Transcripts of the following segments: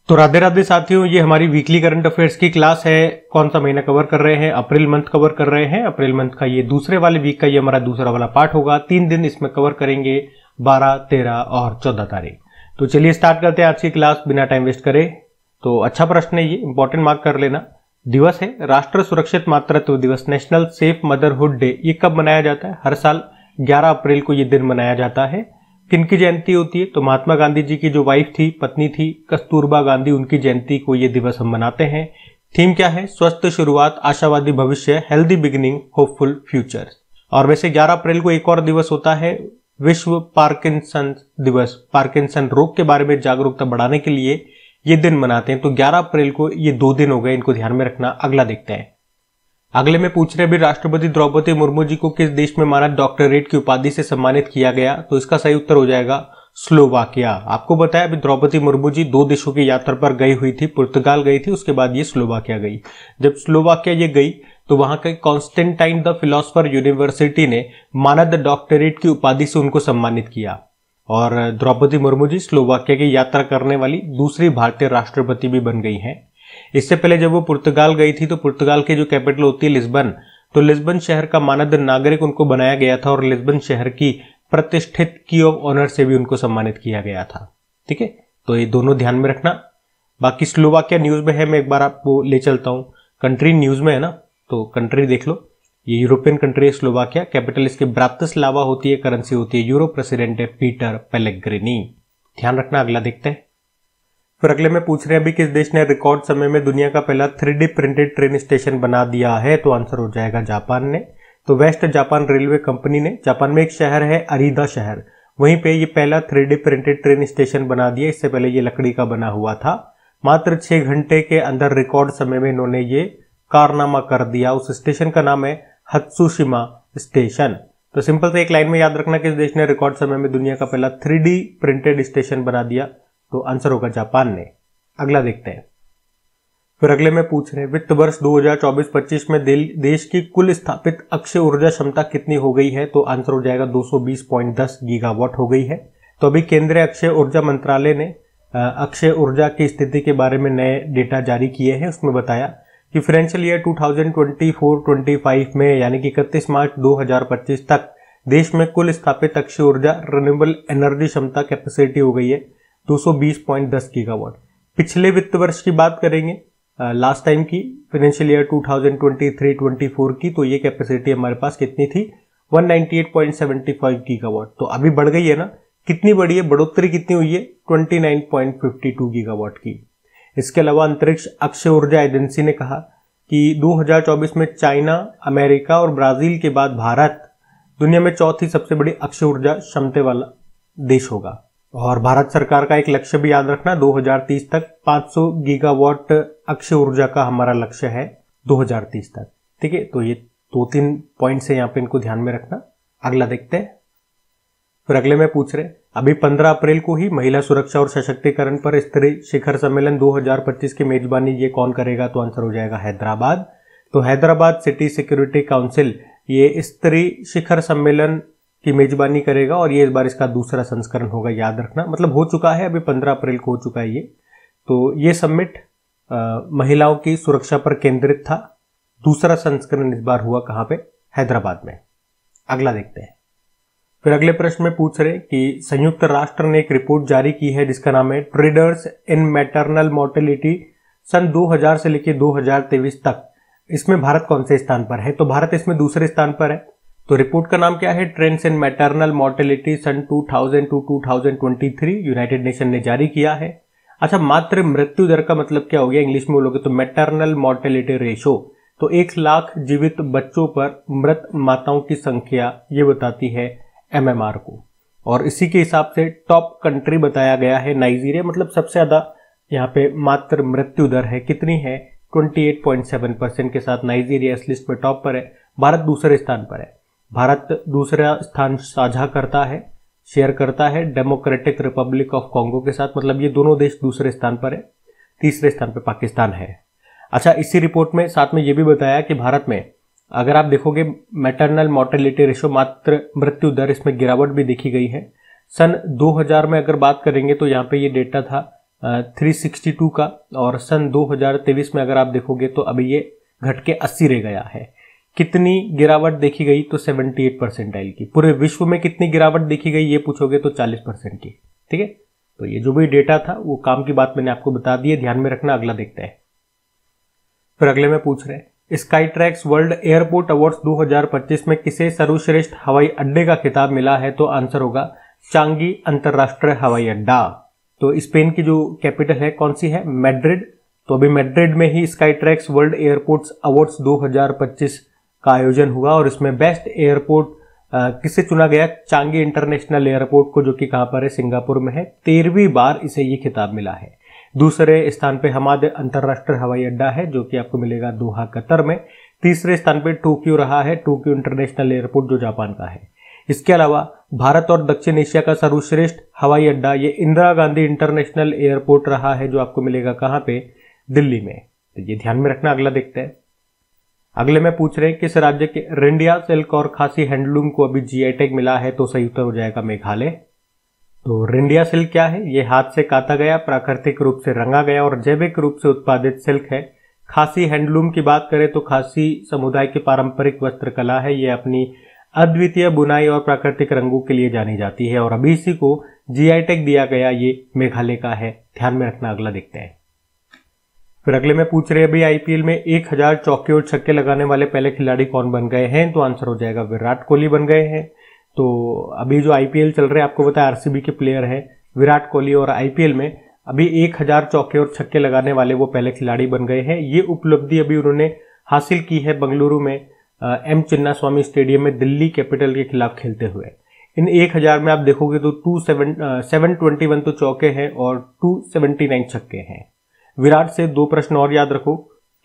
तो राधे राधे साथियों, ये हमारी वीकली करंट अफेयर्स की क्लास है। कौन सा महीना कवर कर रहे हैं? अप्रैल मंथ कवर कर रहे हैं। अप्रैल मंथ का ये दूसरे वाले वीक का ये हमारा दूसरा वाला पार्ट होगा। 3 दिन इसमें कवर करेंगे, 12, 13 और 14 तारीख। तो चलिए स्टार्ट करते हैं आज की क्लास बिना टाइम वेस्ट करे। तो अच्छा प्रश्न है, ये इंपॉर्टेंट मार्क कर लेना। दिवस है राष्ट्र सुरक्षित मातृत्व दिवस, नेशनल सेफ मदरहुड डे। ये कब मनाया जाता है? हर साल 11 अप्रैल को ये दिन मनाया जाता है। किनकी जयंती होती है? तो महात्मा गांधी जी की जो वाइफ थी, पत्नी थी, कस्तूरबा गांधी, उनकी जयंती को ये दिवस हम मनाते हैं। थीम क्या है? स्वस्थ शुरुआत, आशावादी भविष्य, हेल्दी बिगिनिंग, होपफुल फ्यूचर। और वैसे 11 अप्रैल को एक और दिवस होता है, विश्व पार्किंसन दिवस। पार्किंसन रोग के बारे में जागरूकता बढ़ाने के लिए ये दिन मनाते हैं। तो 11 अप्रैल को ये 2 दिन हो गए, इनको ध्यान में रखना। अगला देखते हैं। अगले में पूछ रहे भी राष्ट्रपति द्रौपदी मुर्मू जी को किस देश में मानद डॉक्टरेट की उपाधि से सम्मानित किया गया? तो इसका सही उत्तर हो जाएगा स्लोवाकिया। आपको बताया अभी द्रौपदी मुर्मू जी 2 देशों की यात्रा पर गई हुई थी। पुर्तगाल गई थी, उसके बाद ये स्लोवाकिया गई। जब स्लोवाकिया ये गई तो वहां के कॉन्स्टेंटाइन द फिलोसफर यूनिवर्सिटी ने मानद डॉक्टरेट की उपाधि से उनको सम्मानित किया। और द्रौपदी मुर्मू जी स्लोवाकिया की यात्रा करने वाली दूसरी भारतीय राष्ट्रपति भी बन गई हैं। इससे पहले जब वो पुर्तगाल गई थी तो पुर्तगाल की जो कैपिटल होती है लिस्बन, तो लिस्बन शहर का मानद नागरिक उनको बनाया गया था और लिस्बन शहर की प्रतिष्ठित की ऑफ ऑनर से भी उनको सम्मानित किया गया था। ठीक है, तो ये दोनों ध्यान में रखना। बाकी स्लोवाकिया न्यूज में है, मैं एक बार आपको ले चलता हूं। कंट्री न्यूज में है ना, तो कंट्री देख लो। ये यूरोपियन कंट्री है स्लोवाकिया। कैपिटल इसके ब्रातिस्लावा होती है, करेंसी होती है यूरो, प्रेसिडेंट है पीटर पेलेग्रिनी। ध्यान रखना। अगला देखते हैं। फिर अगले में पूछ रहे हैं अभी किस देश ने रिकॉर्ड समय में दुनिया का पहला 3D प्रिंटेड ट्रेन स्टेशन बना दिया है? तो आंसर हो जाएगा जापान ने। तो वेस्ट जापान रेलवे कंपनी ने, जापान में एक शहर है अरीदा शहर, वहीं पे ये पहला 3D प्रिंटेड ट्रेन स्टेशन बना दिया। इससे पहले ये लकड़ी का बना हुआ था। मात्र 6 घंटे के अंदर रिकॉर्ड समय में इन्होंने ये कारनामा कर दिया। उस स्टेशन का नाम है हत्सुशिमा स्टेशन। तो सिंपल से एक लाइन में याद रखना, किस देश ने रिकॉर्ड समय में दुनिया का पहला 3D प्रिंटेड स्टेशन बना दिया? तो आंसर होगा जापान ने। अगला देखते हैं। फिर अगले में पूछ रहे हैं वित्त वर्ष 2024-25 में देश की कुल स्थापित अक्षय ऊर्जा क्षमता कितनी हो गई है? तो आंसर हो जाएगा 220.10 गीगावाट हो गई है। तो अभी केंद्रीय अक्षय ऊर्जा मंत्रालय ने अक्षय ऊर्जा की स्थिति के बारे में नए डेटा जारी किए हैं। उसमें बताया कि फाइनेंशियल ईयर 2024-25 में यानी कि 31 मार्च 2025 तक देश में कुल स्थापित अक्षय ऊर्जा रिन्यूएबल एनर्जी क्षमता कैपेसिटी हो गई है 220.10 गीगावाट। पिछले वित्त वर्ष की बात करेंगे, लास्ट टाइम की फाइनेंशियल ईयर 2023-24 की, तो ये कैपेसिटी हमारे पास कितनी थी? 198.75 गीगावाट। तो अभी बढ़ गई है ना। कितनी बढ़ी है? बढ़ोतरी कितनी हुई है? 29.52 गीगावाट की। इसके अलावा अंतरिक्ष अक्षय ऊर्जा एजेंसी ने कहा कि 2024 में चाइना, अमेरिका और ब्राजील के बाद भारत दुनिया में चौथी सबसे बड़ी अक्षय ऊर्जा क्षमता वाला देश होगा। और भारत सरकार का एक लक्ष्य भी याद रखना, 2030 तक 500 गीगावाट अक्षय ऊर्जा का हमारा लक्ष्य है 2030 तक। ठीक है, तो ये 2-3 पॉइंट्स है यहाँ पे, इनको ध्यान में रखना। अगला देखते हैं। फिर अगले में पूछ रहे अभी 15 अप्रैल को ही महिला सुरक्षा और सशक्तिकरण पर स्तरीय शिखर सम्मेलन 2025 की मेजबानी ये कौन करेगा? तो आंसर हो जाएगा हैदराबाद। तो हैदराबाद सिटी सिक्योरिटी काउंसिल ये स्तरीय शिखर सम्मेलन की मेजबानी करेगा और ये इस बार इसका दूसरा संस्करण होगा, याद रखना। मतलब हो चुका है, अभी 15 अप्रैल को हो चुका है ये। तो ये समिट महिलाओं की सुरक्षा पर केंद्रित था। दूसरा संस्करण इस बार हुआ कहां पे? हैदराबाद में। अगला देखते हैं। फिर अगले प्रश्न में पूछ रहे कि संयुक्त राष्ट्र ने एक रिपोर्ट जारी की है जिसका नाम है ट्रेडर्स इन मैटरनल मोर्टेलिटी सन 2000 से लेकर 2023 तक। इसमें भारत कौन से स्थान पर है? तो भारत इसमें दूसरे स्थान पर है। तो रिपोर्ट का नाम क्या है? ट्रेंड्स इन मैटरनल मोर्टेलिटी सन 2000 टू 2023, यूनाइटेड नेशन ने जारी किया है। अच्छा, मातृ मृत्यु दर का मतलब क्या हो गया इंग्लिश में बोलोगे? तो मैटरनल मोर्टेलिटी रेशो। तो 1 लाख जीवित बच्चों पर मृत माताओं की संख्या ये बताती है MMR को। और इसी के हिसाब से टॉप कंट्री बताया गया है नाइजीरिया। मतलब सबसे ज्यादा यहाँ पे मातृ मृत्यु दर है, कितनी है? 28.7% के साथ नाइजीरिया इस लिस्ट में टॉप पर है। भारत दूसरे स्थान पर है। भारत दूसरा स्थान साझा करता है, शेयर करता है डेमोक्रेटिक रिपब्लिक ऑफ कॉन्गो के साथ। मतलब ये दोनों देश दूसरे स्थान पर है। तीसरे स्थान पर पाकिस्तान है। अच्छा, इसी रिपोर्ट में साथ में ये भी बताया कि भारत में अगर आप देखोगे मैटरनल मोर्टेलिटी रेशो, मातृ मृत्यु दर, इसमें गिरावट भी देखी गई है। सन 2000 में अगर बात करेंगे तो यहाँ पे ये डेटा था 362 का, और सन 2023 में अगर आप देखोगे तो अभी ये घट के 80 रह गया है। कितनी गिरावट देखी गई तो 78 परसेंटाइल की। पूरे विश्व में कितनी गिरावट देखी गई ये पूछोगे तो 40% की। ठीक है, तो ये जो भी डेटा था वो काम की बात मैंने आपको बता दी है, ध्यान में रखना। अगला देखते हैं। फिर अगले में पूछ रहे हैं स्काईट्रैक्स वर्ल्ड एयरपोर्ट अवार्ड्स 2025 में किसे सर्वश्रेष्ठ हवाई अड्डे का खिताब मिला है? तो आंसर होगा चांगी अंतरराष्ट्रीय हवाई अड्डा। तो स्पेन की जो कैपिटल है कौन सी है? मैड्रिड। तो अभी मैड्रिड में ही स्काईट्रैक्स वर्ल्ड एयरपोर्ट्स अवार्ड्स 2025 का आयोजन हुआ और इसमें बेस्ट एयरपोर्ट किसे चुना गया? चांगी इंटरनेशनल एयरपोर्ट को, जो कि कहां पर है? सिंगापुर में है। 13वीं बार इसे ये खिताब मिला है। दूसरे स्थान पे हमाद अंतरराष्ट्रीय हवाई अड्डा है जो कि आपको मिलेगा दोहा कतर में। तीसरे स्थान पे टोक्यो रहा है, टोक्यो इंटरनेशनल एयरपोर्ट जो जापान का है। इसके अलावा भारत और दक्षिण एशिया का सर्वश्रेष्ठ हवाई अड्डा ये इंदिरा गांधी इंटरनेशनल एयरपोर्ट रहा है जो आपको मिलेगा कहां पे? दिल्ली में। तो ये ध्यान में रखना। अगला देखते हैं। अगले में पूछ रहे हैं किस राज्य के रिंडिया सिल्क और खासी हैंडलूम को अभी जीआई टैग मिला है? तो सही उत्तर हो जाएगा मेघालय। तो रिंडिया सिल्क क्या है? ये हाथ से काता गया, प्राकृतिक रूप से रंगा गया और जैविक रूप से उत्पादित सिल्क है। खासी हैंडलूम की बात करें तो खासी समुदाय की पारंपरिक वस्त्र कला है। ये अपनी अद्वितीय बुनाई और प्राकृतिक रंगों के लिए जानी जाती है और अभी इसी को जीआई टैग दिया गया, ये मेघालय का है। ध्यान में रखना। अगला देखते हैं। फिर अगले में पूछ रहे हैं अभी आईपीएल में 1000 चौके और छक्के लगाने वाले पहले खिलाड़ी कौन बन गए हैं? तो आंसर हो जाएगा विराट कोहली बन गए हैं। तो अभी जो आईपीएल चल रहे हैं आपको पता है आरसीबी के प्लेयर हैं विराट कोहली, और आईपीएल में अभी 1000 चौके और छक्के लगाने वाले वो पहले खिलाड़ी बन गए हैं। ये उपलब्धि अभी उन्होंने हासिल की है बेंगलुरु में एम चिन्नास्वामी स्टेडियम में दिल्ली कैपिटल के खिलाफ खेलते हुए। इन 1000 में आप देखोगे तो 721 तो चौके हैं और 279 छक्के हैं। विराट से 2 प्रश्न और याद रखो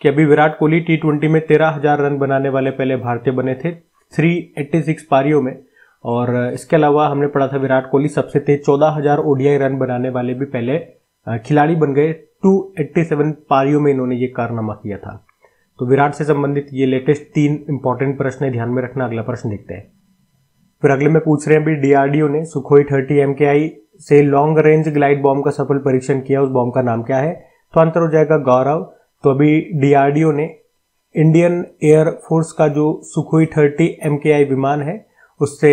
कि अभी विराट कोहली टी20 में 13,000 रन बनाने वाले पहले भारतीय बने थे 386 पारियों में, और इसके अलावा हमने पढ़ा था विराट कोहली सबसे तेज 14,000 ओडीआई रन बनाने वाले भी पहले खिलाड़ी बन गए। 287 पारियों में इन्होंने ये कारनामा किया था। तो विराट से संबंधित ये लेटेस्ट 3 इंपॉर्टेंट प्रश्न है, ध्यान में रखना। अगला प्रश्न देखते हैं। फिर अगले में पूछ रहे हैं अभी डीआरडीओ ने सुखोई 30 MKI से लॉन्ग रेंज ग्लाइड बॉम्ब का सफल परीक्षण किया, उस बॉम्ब का नाम क्या है? तो आंसर हो जाएगा गौरव। तो अभी डीआरडीओ ने इंडियन एयर फोर्स का जो सुखोई 30 MKI विमान है उससे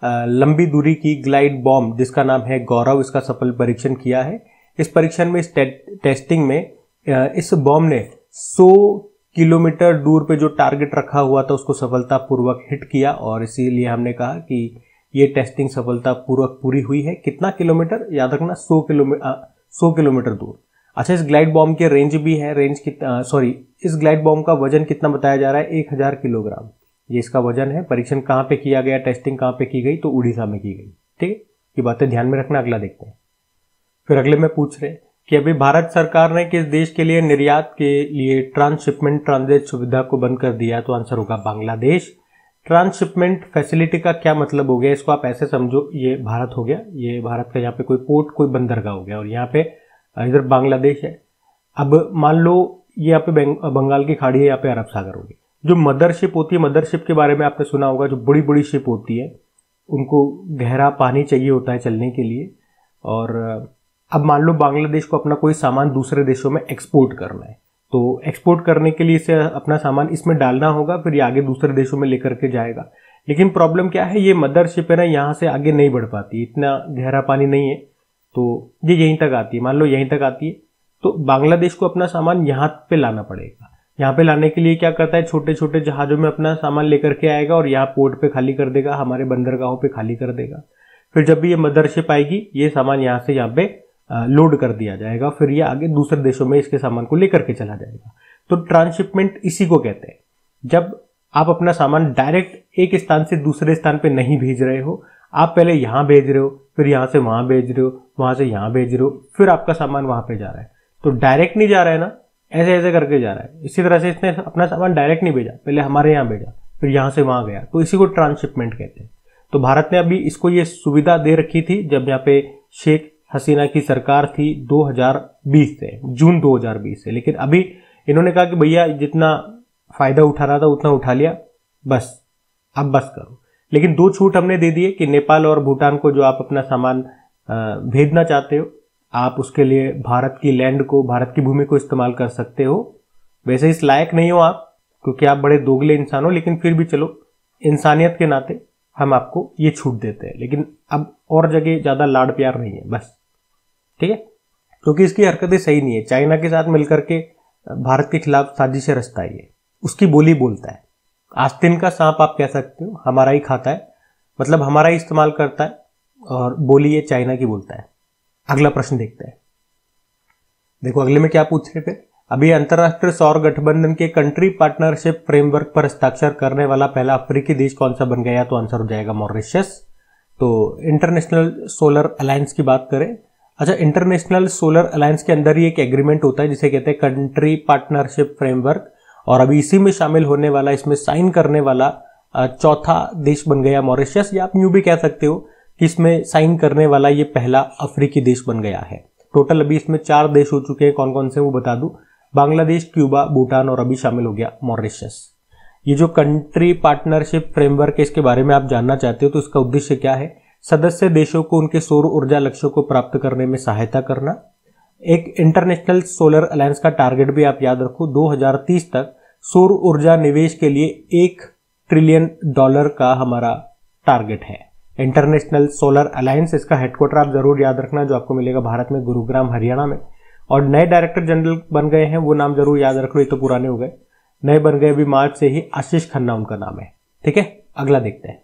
लंबी दूरी की ग्लाइड बॉम्ब जिसका नाम है गौरव, इसका सफल परीक्षण किया है। इस परीक्षण में, इस टेस्टिंग में इस बॉम्ब ने 100 किलोमीटर दूर पे जो टारगेट रखा हुआ था उसको सफलतापूर्वक हिट किया, और इसीलिए हमने कहा कि ये टेस्टिंग सफलतापूर्वक पूरी हुई है। कितना किलोमीटर? याद रखना 100 किलोमीटर दूर। अच्छा, इस ग्लाइड बॉम्ब के रेंज भी है, इस ग्लाइड बॉम्ब का वजन कितना बताया जा रहा है? 1000 किलोग्राम ये इसका वजन है। परीक्षण कहाँ पे किया गया, टेस्टिंग कहाँ पे की गई? तो उड़ीसा में की गई। ठीक है, ये बातें ध्यान में रखना। अगला देखते हैं। फिर अगले में पूछ रहे कि अभी भारत सरकार ने किस देश के लिए निर्यात के लिए ट्रांसशिपमेंट ट्रांजिट सुविधा को बंद कर दिया? तो आंसर होगा बांग्लादेश। ट्रांसशिपमेंट फैसिलिटी का क्या मतलब हो गया? इसको आप ऐसे समझो, ये भारत हो गया, ये भारत का यहाँ पे कोई पोर्ट, कोई बंदरगाह हो गया, और यहाँ पे इधर बांग्लादेश है। अब मान लो ये यहाँ पे बंगाल की खाड़ी है, यहाँ पे अरब सागर होगी। जो मदरशिप होती है, मदरशिप के बारे में आपने सुना होगा, जो बड़ी बड़ी शिप होती है उनको गहरा पानी चाहिए होता है चलने के लिए, और अब मान लो बांग्लादेश को अपना कोई सामान दूसरे देशों में एक्सपोर्ट करना है, तो एक्सपोर्ट करने के लिए इसे अपना सामान इसमें डालना होगा, फिर ये आगे दूसरे देशों में लेकर के जाएगा। लेकिन प्रॉब्लम क्या है, ये मदरशिप है ना, यहाँ से आगे नहीं बढ़ पाती, इतना गहरा पानी नहीं है, तो ये यहीं तक आती है। मान लो यहीं तक आती है तो बांग्लादेश को अपना सामान यहाँ पे लाना पड़ेगा। यहाँ पे लाने के लिए क्या करता है, छोटे छोटे जहाजों में अपना सामान लेकर के आएगा और यहाँ पोर्ट पे खाली कर देगा, हमारे बंदरगाहों पे खाली कर देगा। फिर जब भी ये मदरशिप आएगी, ये सामान यहाँ से यहाँ पे लोड कर दिया जाएगा, फिर ये आगे दूसरे देशों में इसके सामान को लेकर के चला जाएगा। तो ट्रांसशिपमेंट इसी को कहते हैं, जब आप अपना सामान डायरेक्ट एक स्थान से दूसरे स्थान पे नहीं भेज रहे हो, आप पहले यहाँ भेज रहे हो, फिर यहाँ से वहां भेज रहे हो, वहां से यहाँ भेज रहे हो, फिर आपका सामान वहां पे जा रहा है। तो डायरेक्ट नहीं जा रहा है ना, ऐसे ऐसे करके जा रहा है। इसी तरह से इसने अपना सामान डायरेक्ट नहीं भेजा, पहले हमारे यहाँ भेजा, फिर यहाँ से वहां गया, तो इसी को ट्रांसशिपमेंट कहते हैं। तो भारत ने अभी इसको ये सुविधा दे रखी थी जब यहाँ पे शेख हसीना की सरकार थी 2020 से, जून 2020 से। लेकिन अभी इन्होंने कहा कि भैया जितना फायदा उठा रहा था उतना उठा लिया, बस अब बस करो। लेकिन 2 छूट हमने दे दिए कि नेपाल और भूटान को जो आप अपना सामान भेजना चाहते हो, आप उसके लिए भारत की लैंड को, भारत की भूमि को इस्तेमाल कर सकते हो। वैसे इस लायक नहीं हो आप, क्योंकि आप बड़े दोगले इंसान हो, लेकिन फिर भी चलो इंसानियत के नाते हम आपको ये छूट देते हैं। लेकिन अब और जगह ज्यादा लाड प्यार नहीं है बस, ठीक है, क्योंकि इसकी हरकतें सही नहीं है। चाइना के साथ मिलकर के भारत के खिलाफ साजिशें रचता है, ये उसकी बोली बोलता है। आस्तीन का सांप आप कह सकते हो, हमारा ही खाता है, मतलब हमारा ही इस्तेमाल करता है, और बोली ये चाइना की बोलता है। अगला प्रश्न देखते हैं। देखो अगले में क्या पूछ रहे थे। अभी अंतरराष्ट्रीय सौर गठबंधन के कंट्री पार्टनरशिप फ्रेमवर्क पर हस्ताक्षर करने वाला पहला अफ्रीकी देश कौन सा बन गया, तो आंसर हो जाएगा मॉरिशस। तो इंटरनेशनल सोलर अलायंस की बात करें, अच्छा, इंटरनेशनल सोलर अलायंस के अंदर ही एक एग्रीमेंट होता है जिसे कहते हैं कंट्री पार्टनरशिप फ्रेमवर्क, और अभी इसी में शामिल होने वाला, इसमें साइन करने वाला चौथा देश बन गया मॉरिशस, या आप यूं भी कह सकते हो कि इसमें साइन करने वाला ये पहला अफ्रीकी देश बन गया है। टोटल अभी इसमें 4 देश हो चुके हैं, कौन कौन से वो बता दूं, बांग्लादेश, क्यूबा, भूटान और अभी शामिल हो गया मॉरिशस। ये जो कंट्री पार्टनरशिप फ्रेमवर्क है, इसके बारे में आप जानना चाहते हो तो इसका उद्देश्य क्या है, सदस्य देशों को उनके सौर ऊर्जा लक्ष्यों को प्राप्त करने में सहायता करना। एक इंटरनेशनल सोलर अलायंस का टारगेट भी आप याद रखो, 2030 तक सौर ऊर्जा निवेश के लिए $1 ट्रिलियन का हमारा टारगेट है। इंटरनेशनल सोलर अलायंस, इसका हेडक्वार्टर आप जरूर याद रखना, जो आपको मिलेगा भारत में, गुरुग्राम हरियाणा में। और नए डायरेक्टर जनरल बन गए हैं, वो नाम जरूर याद रख लो, ये तो पुराने हो गए, नए बन गए अभी मार्च से ही, आशीष खन्ना उनका नाम है, ठीक है। अगला देखते हैं।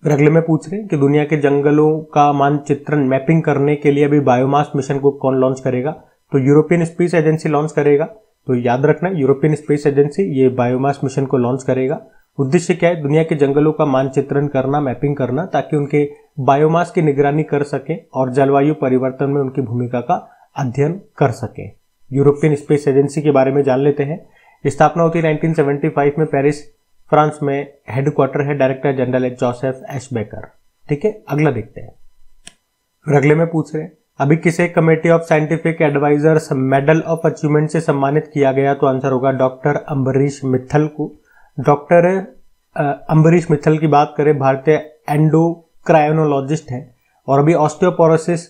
फिर अगले में पूछ रहे हैं कि दुनिया के जंगलों का मानचित्रण मैपिंग करने के लिए अभी बायोमास मिशन को कौन लॉन्च करेगा, तो यूरोपियन स्पेस एजेंसी लॉन्च करेगा। तो याद रखना, यूरोपियन स्पेस एजेंसी ये बायोमास मिशन को लॉन्च करेगा। उद्देश्य क्या है, दुनिया के जंगलों का मानचित्रण करना, मैपिंग करना, ताकि उनके बायोमास की निगरानी कर सके और जलवायु परिवर्तन में उनकी भूमिका का अध्ययन कर सके। यूरोपियन स्पेस एजेंसी के बारे में जान लेते हैं। स्थापना होती है 1975 में, पेरिस फ्रांस में हेडक्वार्टर है, डायरेक्टर जनरल है जोसेफ एशबेकर, ठीक है। अगला देखते हैं। फिर अगले में पूछ रहे हैं अभी किसे committee of scientific advisers medal of achievement से सम्मानित किया गया, तो आंसर होगा डॉक्टर अम्बरीश मित्तल को। डॉक्टर अम्बरीश मित्तल की बात करें, भारतीय एंडोक्राइनोलॉजिस्ट हैं, और अभी ऑस्टियोपोरोसिस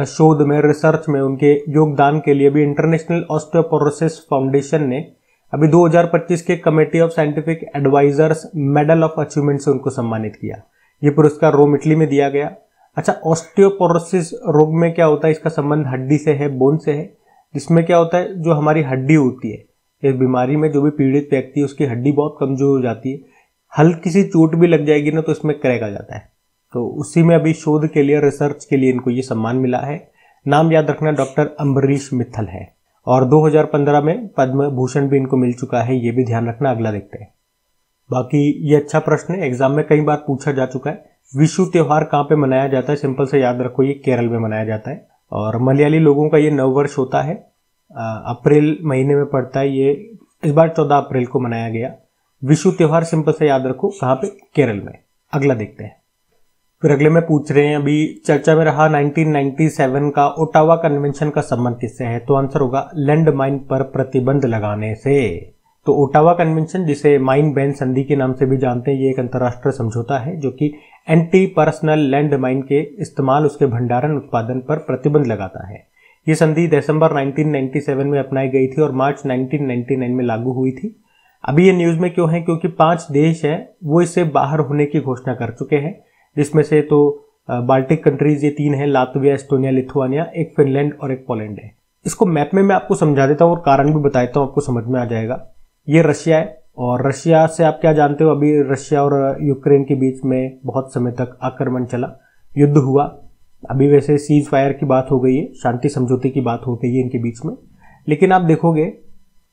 शोध में, रिसर्च में उनके योगदान के लिए अभी इंटरनेशनल ऑस्टियोपोरोसिस फाउंडेशन ने अभी 2025 के committee of scientific advisers medal of achievement से उनको सम्मानित किया। ये पुरस्कार रोम इटली में दिया गया। अच्छा, ऑस्टियोपोरोसिस रोग में क्या होता है, इसका संबंध हड्डी से है, बोन से है, जिसमें क्या होता है, जो हमारी हड्डी होती है, इस बीमारी में जो भी पीड़ित व्यक्ति है उसकी हड्डी बहुत कमजोर हो जाती है, हल्की सी चोट भी लग जाएगी ना तो इसमें क्रैक आ जाता है। तो उसी में अभी शोध के लिए, रिसर्च के लिए इनको ये सम्मान मिला है। नाम याद रखना, डॉक्टर अम्बरीश मित्तल है, और 2015 में पद्म भूषण भी इनको मिल चुका है, ये भी ध्यान रखना। अगला देखते हैं। बाकी ये अच्छा प्रश्न है, एग्जाम में कई बार पूछा जा चुका है। विशु त्योहार कहाँ पे मनाया जाता है, सिंपल से याद रखो, ये केरल में मनाया जाता है, और मलयाली लोगों का ये नववर्ष होता है, अप्रैल महीने में पड़ता है, ये इस बार 14 अप्रैल को मनाया गया। विशु त्योहार सिंपल से याद रखो, कहाँ पे, केरल में। अगला देखते हैं। फिर अगले में पूछ रहे हैं अभी चर्चा में रहा 1997 का ओटावा कन्वेंशन का संबंध किससे है, तो आंसर होगा लैंड माइन पर प्रतिबंध लगाने से। तो ओटावा कन्वेंशन, जिसे माइन बैन संधि के नाम से भी जानते हैं, ये एक अंतर्राष्ट्रीय समझौता है जो कि एंटी पर्सनल लैंड माइन के इस्तेमाल, उसके भंडारण, उत्पादन पर प्रतिबंध लगाता है। ये संधि दिसंबर 1997 में अपनाई गई थी और मार्च 1999 में लागू हुई थी। अभी ये न्यूज में क्यों है, क्योंकि 5 देश हैं वो इससे बाहर होने की घोषणा कर चुके हैं, जिसमें से तो बाल्टिक कंट्रीज ये 3 हैं, लातविया, एस्टोनिया, लिथुआनिया, एक फिनलैंड और एक पोलैंड है। इसको मैप में मैं आपको समझा देता हूँ और कारण भी बताता हूँ, आपको समझ में आ जाएगा। ये रशिया है, और रशिया से आप क्या जानते हो, अभी रशिया और यूक्रेन के बीच में बहुत समय तक आक्रमण चला, युद्ध हुआ। अभी वैसे सीज फायर की बात हो गई है, शांति समझौते की बात हो गई है इनके बीच में, लेकिन आप देखोगे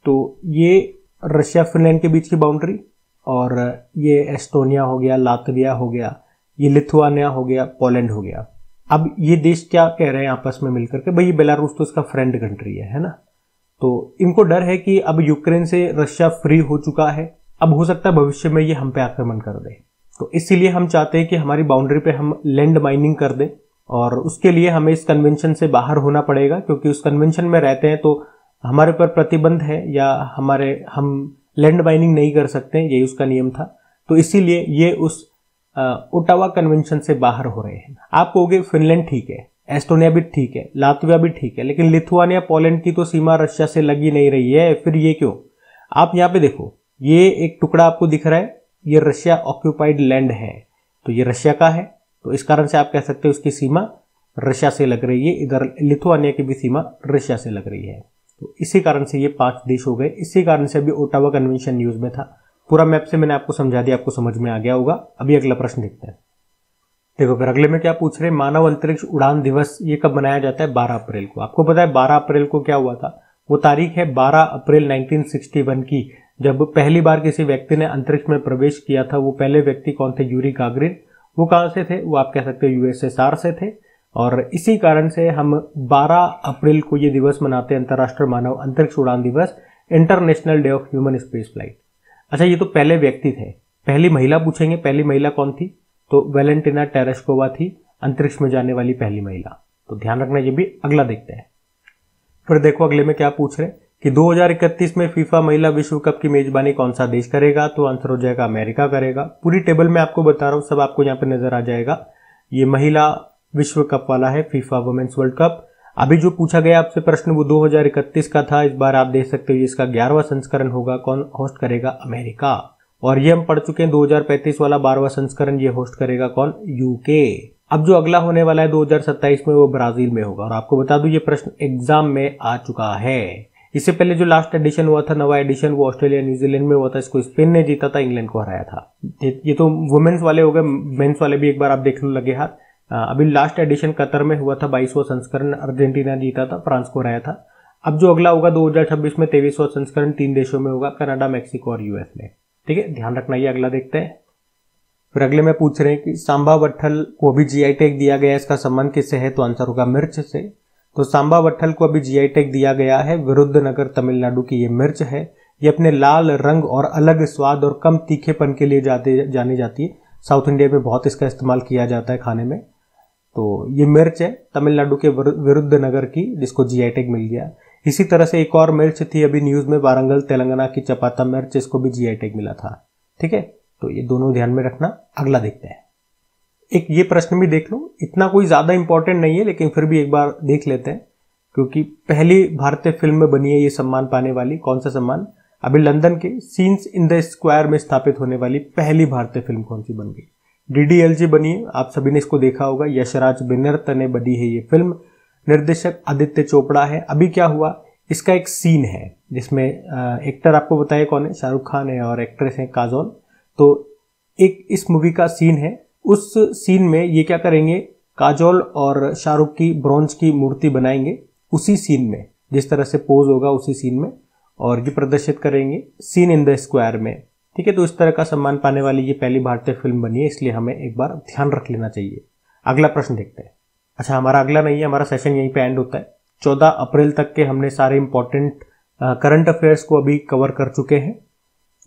तो ये रशिया फिनलैंड के बीच की बाउंड्री, और ये एस्टोनिया हो गया, लातविया हो गया, ये लिथुआनिया हो गया, पोलैंड हो गया। अब ये देश क्या कह रहे हैं आपस में मिलकर के, भाई बेलारूस तो इसका फ्रेंड कंट्री है ना, तो इनको डर है कि अब यूक्रेन से रशिया फ्री हो चुका है, अब हो सकता है भविष्य में ये हम पे आक्रमण कर दे, तो इसीलिए हम चाहते हैं कि हमारी बाउंड्री पे हम लैंड माइनिंग कर दें, और उसके लिए हमें इस कन्वेंशन से बाहर होना पड़ेगा, क्योंकि उस कन्वेंशन में रहते हैं तो हमारे पर प्रतिबंध है, या हम लैंड माइनिंग नहीं कर सकते, यही उसका नियम था। तो इसीलिए ये उस ओटावा कन्वेंशन से बाहर हो रहे हैं। आप कहोगे फिनलैंड ठीक है, एस्टोनिया भी ठीक है, लातविया भी ठीक है, लेकिन लिथुआनिया पोलैंड की तो सीमा रशिया से लगी नहीं रही है। फिर ये क्यों? आप यहाँ पे देखो, ये एक टुकड़ा आपको दिख रहा है, ये रशिया ऑक्यूपाइड लैंड है, तो ये रशिया का है, तो इस कारण से आप कह सकते हो उसकी सीमा रशिया से लग रही है। इधर लिथुआनिया की भी सीमा रशिया से लग रही है, तो इसी कारण से ये 5 देश हो गए। इसी कारण से अभी ओटावा कन्वेंशन न्यूज में था। पूरा मैप से मैंने आपको समझा दिया, आपको समझ में आ गया होगा। अभी अगला प्रश्न देखते हैं। देखो फिर अगले में क्या पूछ रहे हैं, मानव अंतरिक्ष उड़ान दिवस ये कब मनाया जाता है? 12 अप्रैल को। आपको पता है 12 अप्रैल को क्या हुआ था? वो तारीख है 12 अप्रैल 1961 की, जब पहली बार किसी व्यक्ति ने अंतरिक्ष में प्रवेश किया था। वो पहले व्यक्ति कौन थे? Yuri Gagarin. वो कहां से थे? वो आप कह सकते हो यूएसएसआर से थे। और इसी कारण से हम 12 अप्रैल को ये दिवस मनाते हैं, अंतर्राष्ट्रीय मानव अंतरिक्ष उड़ान दिवस, international day of human space flight. अच्छा, ये तो पहले व्यक्ति थे। पहली महिला पूछेंगे, पहली महिला कौन थी? तो वेलेंटिना टेरेस्कोवा थी अंतरिक्ष में जाने वाली पहली महिला। तो ध्यान रखना, ये भी अगला देखते हैं। फिर देखो अगले में क्या पूछ रहे हैं कि 2031 में फीफा महिला विश्व कप की मेजबानी कौन सा देश करेगा? तो आंसर हो जाएगा अमेरिका करेगा। पूरी टेबल में आपको बता रहा हूं, सब आपको यहाँ पे नजर आ जाएगा। ये महिला विश्व कप वाला है, फीफा वुमेन्स वर्ल्ड कप। अभी जो पूछा गया आपसे प्रश्न वो 2031 का था। इस बार आप देख सकते हो ये इसका 11वां संस्करण होगा। कौन होस्ट करेगा? अमेरिका। और ये हम पढ़ चुके हैं 2035 वाला 12वां संस्करण ये होस्ट करेगा कौन? यूके। अब जो अगला होने वाला है 2027 में वो ब्राजील में होगा। और आपको बता दूं ये प्रश्न एग्जाम में आ चुका है। इससे पहले जो लास्ट एडिशन हुआ था, नवा एडिशन, वो ऑस्ट्रेलिया न्यूजीलैंड में हुआ था। इसको स्पेन ने जीता था, इंग्लैंड को हराया था। ये तो वुमेन्स वाले हो गए। मेंस वाले भी एक बार आप देखने लगे हाथ। अभी लास्ट एडिशन कतर में हुआ था, 22वां संस्करण, अर्जेंटीना जीता था, फ्रांस को हराया था। अब जो अगला होगा 2026 में 23वां संस्करण 3 देशों में होगा, कनाडा, मैक्सिको और यूएस में। ठीक है, ध्यान रखना। ये अगला देखते हैं। फिर अगले में पूछ रहे हैं कि सांबा वट्ठल को अभी जीआई टैग दिया गया है, इसका संबंध किससे है? तो आंसर होगा मिर्च से। तो सांबा वट्ठल को अभी जीआई टैग दिया गया है, विरुद्धनगर तमिलनाडु की ये मिर्च है। ये अपने लाल रंग और अलग स्वाद और कम तीखेपन के लिए जानी जाती है। साउथ इंडिया में बहुत इसका इस्तेमाल किया जाता है खाने में। तो ये मिर्च है तमिलनाडु के विरुद्धनगर की, जिसको जीआई टैग मिल गया। इसी तरह से एक और मिर्च थी अभी न्यूज में, वारंगल तेलंगाना की चपाता मिर्च, इसको भी जीआई टैग मिला था। ठीक है, तो ये दोनों ध्यान में रखना। अगला देखते हैं। एक ये प्रश्न भी देख लो, इतना कोई ज्यादा इंपॉर्टेंट नहीं है, लेकिन फिर भी एक बार देख लेते हैं, क्योंकि पहली भारतीय फिल्म में बनी है ये सम्मान पाने वाली। कौन सा सम्मान? अभी लंदन के सीन्स इन द स्क्वायर में स्थापित होने वाली पहली भारतीय फिल्म कौन सी बन गई? डीडीएलजे बनी है, आप सभी ने इसको देखा होगा। यशराज बेनर्त ने बनी है ये फिल्म। निर्देशक आदित्य चोपड़ा है। अभी क्या हुआ, इसका एक सीन है जिसमें एक्टर आपको बताया कौन है? शाहरुख खान है और एक्ट्रेस है काजोल। तो एक इस मूवी का सीन है, उस सीन में ये क्या करेंगे, काजोल और शाहरुख की ब्रॉन्ज की मूर्ति बनाएंगे उसी सीन में, जिस तरह से पोज होगा उसी सीन में, और ये प्रदर्शित करेंगे सीन इन द स्क्वायर में। ठीक है, तो इस तरह का सम्मान पाने वाली ये पहली भारतीय फिल्म बनी है, इसलिए हमें एक बार ध्यान रख लेना चाहिए। अगला प्रश्न देखते हैं। अच्छा, हमारा अगला नहीं है, हमारा सेशन यहीं पे एंड होता है। 14 अप्रैल तक के हमने सारे इंपॉर्टेंट करंट अफेयर्स को अभी कवर कर चुके हैं।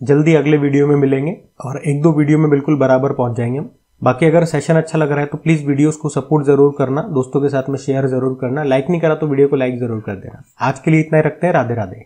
जल्दी अगले वीडियो में मिलेंगे और 1-2 वीडियो में बिल्कुल बराबर पहुंच जाएंगे हम। बाकी अगर सेशन अच्छा लग रहा है तो प्लीज वीडियोस को सपोर्ट जरूर करना, दोस्तों के साथ में शेयर जरूर करना, लाइक नहीं करा तो वीडियो को लाइक जरूर कर देना। आज के लिए इतना ही रखते हैं। राधे राधे।